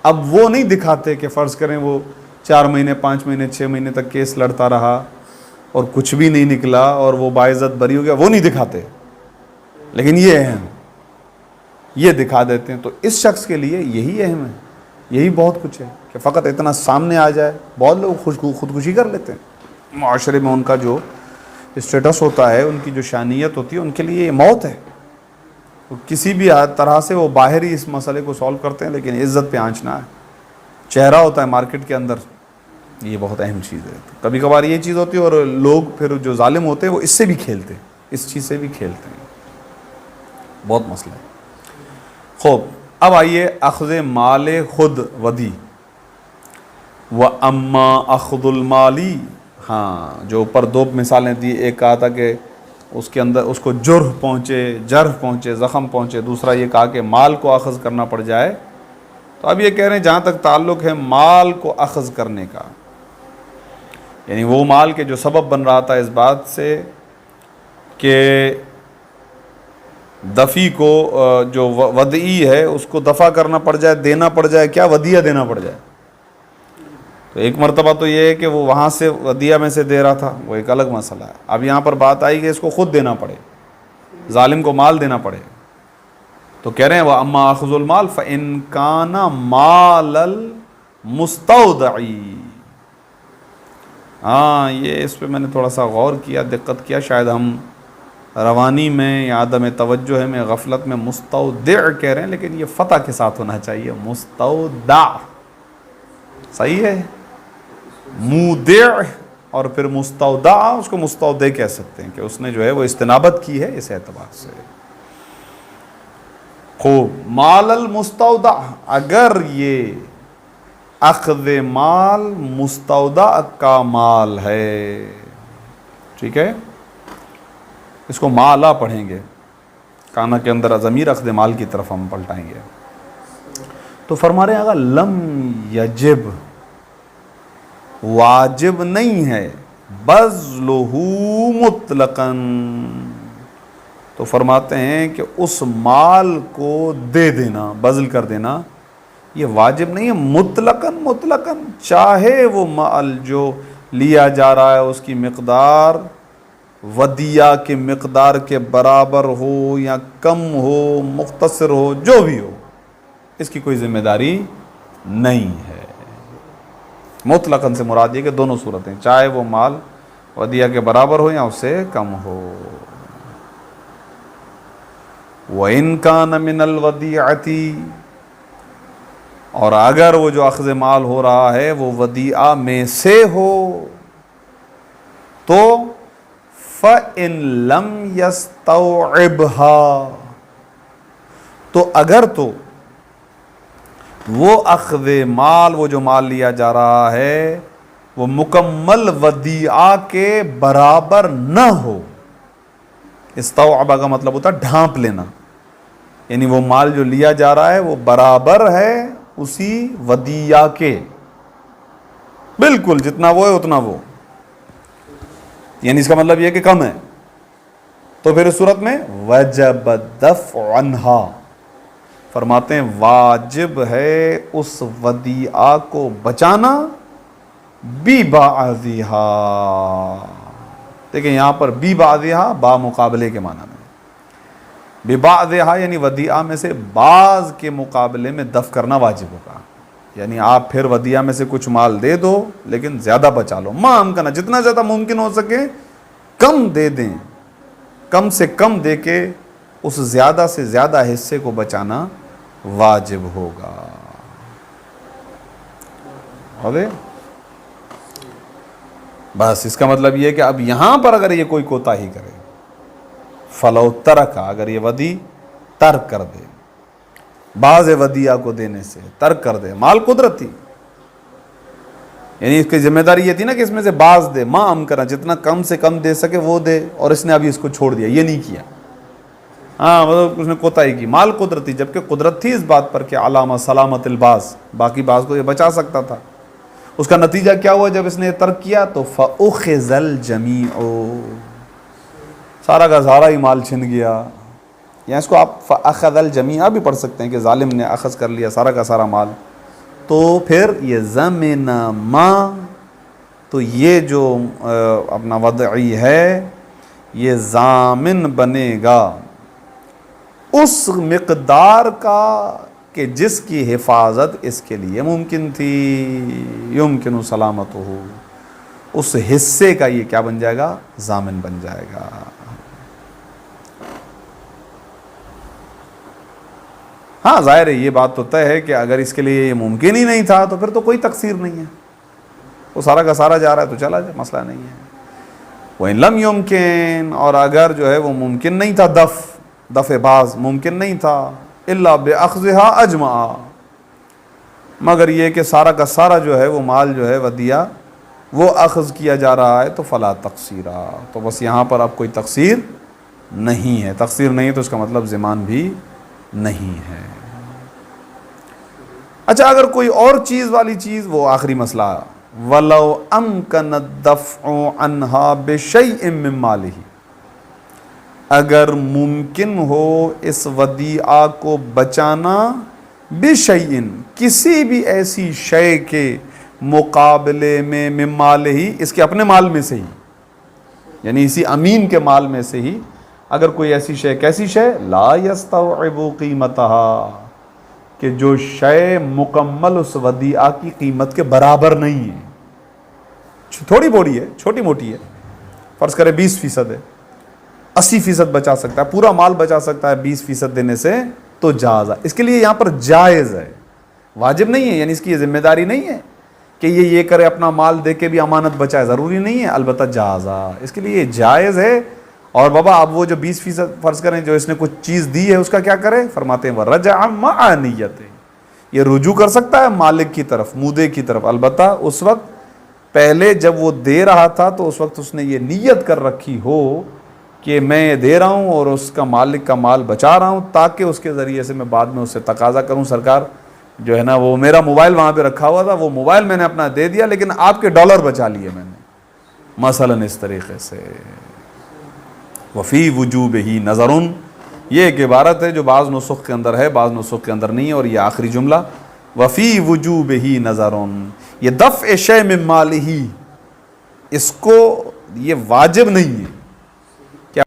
اب وہ نہیں دکھاتے کہ فرض کریں وہ 4 مہینے 5 مہینے 6 مہینے تک کیس لڑتا رہا اور کچھ بھی نہیں نکلا اور وہ باعزت بری ہو گیا، وہ نہیں دکھاتے، لیکن یہ اہم، یہ دکھا دیتے ہیں۔ تو اس شخص کے لیے یہی اہم ہے، یہی بہت کچھ ہے کہ فقط اتنا سامنے آ جائے۔ بہت لوگ خودکشی کر لیتے ہیں، معاشرے میں ان کا جو اسٹیٹس ہوتا ہے، ان کی جو شانیت ہوتی ہے، ان کے لیے یہ موت ہے۔ کسی بھی طرح سے وہ باہر ہی اس مسئلے کو سولو کرتے ہیں، لیکن عزت پہ آنچ نہ ہے۔ چہرہ ہوتا ہے مارکیٹ کے اندر، یہ بہت اہم چیز ہے۔ کبھی کبھار یہ چیز ہوتی ہے اور لوگ پھر جو ظالم ہوتے ہیں وہ اس سے بھی کھیلتے ہیں، اس چیز سے بھی کھیلتے ہیں، بہت مسئلہ ہے۔ خوب، اب آئیے اخذ مال خود ودی و اما اخذ المالی۔ ہاں، جو اوپر 2 مثالیں دی، ایک کہا تھا کہ اس کے اندر اس کو جرح پہنچے، زخم پہنچے، دوسرا یہ کہا کہ مال کو اخذ کرنا پڑ جائے۔ تو اب یہ کہہ رہے ہیں جہاں تک تعلق ہے مال کو اخذ کرنے کا، یعنی وہ مال کے جو سبب بن رہا تھا اس بات سے کہ دفی کو جو ودعی ہے اس کو دفع کرنا پڑ جائے، دینا پڑ جائے، کیا ودیہ دینا پڑ جائے۔ تو ایک مرتبہ تو یہ ہے کہ وہ وہاں سے ودیہ میں سے دے رہا تھا، وہ ایک الگ مسئلہ ہے۔ اب یہاں پر بات آئی کہ اس کو خود دینا پڑے، ظالم کو مال دینا پڑے، تو کہہ رہے ہیں وَأَمَّا أَخْذُ الْمَالِ فَإِنْ كَانَ مَالَ الْمُسْتَوْدَعِ۔ ہاں، یہ اس پہ میں نے تھوڑا سا غور کیا، دقت کیا، شاید ہم روانی میں یا عدم توجہ میں غفلت میں مستودع کہہ رہے ہیں، لیکن یہ فتح کے ساتھ ہونا چاہیے، مستودع، صحیح ہے؟ مودع اور پھر مستودع، اس کو مستودع کہہ سکتے ہیں کہ اس نے جو ہے وہ استنابت کی ہے اس اعتبار سے۔ خوب، مال المستودع، اگر یہ اخذ مال مستودع کا مال ہے، ٹھیک ہے، اس کو مالا پڑھیں گے، کانا کے اندر ضمیر اخذ مال کی طرف ہم پلٹائیں گے، تو فرما رہے ہیں اگر لم یجب، واجب نہیں ہے، بذلہ مطلقاً، تو فرماتے ہیں کہ اس مال کو دے دینا، بذل کر دینا، یہ واجب نہیں ہے مطلقاً، چاہے وہ مال جو لیا جا رہا ہے اس کی مقدار ودیہ کی مقدار کے برابر ہو یا کم ہو، مختصر ہو، جو بھی ہو، اس کی کوئی ذمہ داری نہیں ہے۔ مطلقاً سے مراد یہ کہ دونوں صورتیں، چاہے وہ مال ودیہ کے برابر ہو یا اس سے کم ہو۔ وَإِنْ كَانَ مِنَ الْوَدِيعَةِ، اور اگر وہ جو اخذ مال ہو رہا ہے وہ ودیعہ میں سے ہو، تو فَإِن لَمْ يَسْتَوْعِبْهَا، تو اگر تو وہ اخذ مال، وہ جو مال لیا جا رہا ہے وہ مکمل ودیعہ کے برابر نہ ہو، استوعبہ کا مطلب ہوتا ہے ڈھانپ لینا، یعنی وہ مال جو لیا جا رہا ہے وہ برابر ہے اسی ودیعہ کے، بالکل جتنا وہ ہے اتنا وہ، یعنی اس کا مطلب یہ کہ کم ہے، تو پھر اس صورت میں وجب الدفع عنہا، فرماتے ہیں واجب ہے اس ودیعہ کو بچانا، ببعضھا، دیکھیں یہاں پر ببعضھا با مقابلے کے معنی میں، ببعضھا یعنی ودیعہ میں سے بعض کے مقابلے میں دفع کرنا واجب ہوگا، یعنی آپ پھر ودیعہ میں سے کچھ مال دے دو لیکن زیادہ بچا لو، ما امکن، جتنا زیادہ ممکن ہو سکے کم دے دیں، کم سے کم دے کے اس زیادہ سے زیادہ حصے کو بچانا واجب ہوگا۔ بس اس کا مطلب یہ کہ اب یہاں پر اگر یہ کوئی کوتاہی کرے، فلو ترکا، اگر یہ ودی ترک کر دے، باز ودیعہ کو دینے سے ترک کر دے. مال قدرت تھی، یعنی اس کی ذمہ داری یہ تھی نا کہ اس میں سے باز دے، ماں ام کرنا، جتنا کم سے کم دے سکے وہ دے، اور اس نے ابھی اس کو چھوڑ دیا، یہ نہیں کیا. ہاں مطلب اس نے کوتاہی کی. مال قدرت تھی، جبکہ قدرت تھی اس بات پر کہ علامہ سلامت الباز، باقی باز کو یہ بچا سکتا تھا. اس کا نتیجہ کیا ہوا جب اس نے ترک کیا؟ تو فَأُخِذَ الْجَمِيعُ، سارا کا سارا ہی مال چھن گیا. یا اس کو آپ فَأَخَذَ الْجَمِيعَ بھی پڑھ سکتے ہیں کہ ظالم نے اخذ کر لیا سارا کا سارا مال. تو پھر یہ ضمن ما، تو یہ جو اپنا وضعی ہے یہ ضامن بنے گا اس مقدار کا کہ جس کی حفاظت اس کے لیے ممکن تھی. یمکن سلامت ہو، اس حصے کا یہ کیا بن جائے گا؟ ضامن بن جائے گا. ہاں ظاہر ہے یہ بات تو طے ہے کہ اگر اس کے لیے یہ ممکن ہی نہیں تھا تو پھر تو کوئی تقصیر نہیں ہے، وہ سارا کا سارا جا رہا ہے تو چلا جائے، مسئلہ نہیں ہے. وَإِن لَمْ يُمْكِن، اور اگر جو ہے وہ ممکن نہیں تھا، دفع باز ممکن نہیں تھا، إِلَّا بِأَخْذِهَا أَجْمَعَ، مگر یہ کہ سارا کا سارا جو ہے وہ مال جو ہے ودیعہ وہ اخذ کیا جا رہا ہے، تو فلا تقصیرا، تو بس یہاں پر اب کوئی تقصیر نہیں ہے. تقصیر نہیں ہے تو اس کا مطلب ضمان بھی نہیں ہے. اچھا اگر کوئی اور چیز والی چیز، وہ آخری مسئلہ، وَلَوْ أَمْكَنَ الدَّفْعُ عَنْهَا بِشَيْءٍ مِّن مَالِهِ، اگر ممکن ہو اس ودیعہ کو بچانا، بِشَيْءٍ، کسی بھی ایسی شے کے مقابلے میں، مِن مَالِهِ، اس کے اپنے مال میں سے ہی، یعنی اسی امین کے مال میں سے ہی اگر کوئی ایسی شے، کیسی شے؟ لا یستوعب قیمتها، کہ جو شے مکمل اس ودیعہ کی قیمت کے برابر نہیں ہے، تھوڑی بوڑی ہے، چھوٹی موٹی ہے، فرض کرے 20% ہے، 80% بچا سکتا ہے، پورا مال بچا سکتا ہے 20% دینے سے، تو جائز ہے. اس کے لیے یہاں پر جائز ہے، واجب نہیں ہے، یعنی اس کی یہ ذمہ داری نہیں ہے کہ یہ کرے، اپنا مال دے کے بھی امانت بچائے، ضروری نہیں ہے، البتہ جائز ہے، اس کے لیے یہ جائز ہے. اور بابا اب وہ جو 20% فرض کریں جو اس نے کچھ چیز دی ہے اس کا کیا کرے؟ فرماتے ہیں وَرَجَعَ مَعَ نِيَّتِهِ، یہ رجوع کر سکتا ہے مالک کی طرف، مودے کی طرف، البتہ اس وقت پہلے جب وہ دے رہا تھا تو اس وقت اس نے یہ نیت کر رکھی ہو کہ میں یہ دے رہا ہوں اور اس کا مالک کا مال بچا رہا ہوں، تاکہ اس کے ذریعے سے میں بعد میں اس سے تقاضا کروں، سرکار جو ہے نا وہ میرا موبائل وہاں پہ رکھا ہوا تھا، وہ موبائل میں نے اپنا دے دیا لیکن آپ کے ڈالر بچا لیے میں نے، مثلا اس طریقے سے. وفی وجوبہ نظر، یہ ایک عبارت ہے جو بعض نسخ کے اندر ہے، بعض نسخ کے اندر نہیں ہے. اور یہ آخری جملہ وفی وجوبہ نظر، یہ دفع شیء من مالہ، اس کو یہ واجب نہیں ہے،